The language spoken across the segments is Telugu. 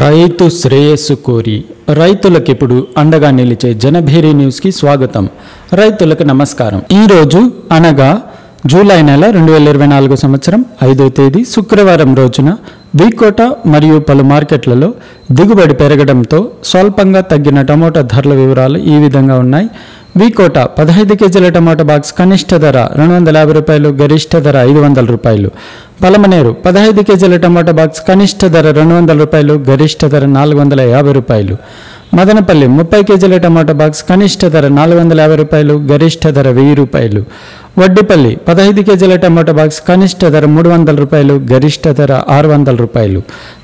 రైతు శ్రేయస్సు కోరి రైతులకు ఇప్పుడు అండగా నిలిచే జనభేరి న్యూస్ కి స్వాగతం. రైతులకు నమస్కారం. ఈ రోజు అనగా జూలై నెల 2024 సంవత్సరం 5వ తేదీ శుక్రవారం రోజున వీకోట మరియు పలు మార్కెట్లలో దిగుబడి పెరగడంతో స్వల్పంగా తగ్గిన టమోటా ధరల వివరాలు ఈ విధంగా ఉన్నాయి. వీకోట 15 కేజీల టమాటా బాక్స్ కనిష్ట ధర 250 రూపాయలు, గరిష్ట ధర 500 రూపాయలు. పలమనేరు 15 కేజీల టమాటా బాక్స్ కనిష్ట ధర 200 రూపాయలు, గరిష్ట ధర 450 రూపాయలు. మదనపల్లి 30 కేజీల టమాటా బాక్స్ కనిష్ట ధర 450 రూపాయలు, గరిష్ట ధర 1000 రూపాయలు. వడ్డిపల్లి 15 కేజీల టమాటా బాక్స్ కనిష్ట ధర 300 రూపాయలు, గరిష్ట ధర 600 రూపాయలు.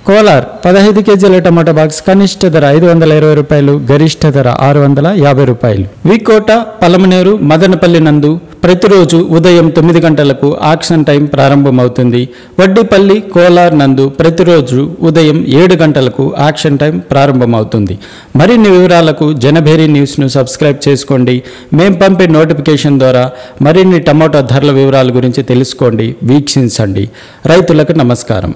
కోలార్ 15 కేజీల టమాటా బాక్స్ కనిష్ట ధర 520 రూపాయలు, గరిష్ట ధర 650 రూపాయలు. వీకోట, పలమనేరు, మదనపల్లి నందు ప్రతిరోజు ఉదయం 9 గంటలకు ఆక్షన్ టైం ప్రారంభమవుతుంది. వడ్డిపల్లి, కోలార్ నందు ప్రతిరోజు ఉదయం 7 గంటలకు ఆక్షన్ టైం ప్రారంభమవుతుంది. మరిన్ని వివరాలకు జనభేరి న్యూస్ను సబ్స్క్రైబ్ చేసుకోండి. మేము పంపే నోటిఫికేషన్ ద్వారా మరిన్ని టమాటా ధరల వివరాల గురించి తెలుసుకోండి, వీక్షించండి. రైతులకు నమస్కారం.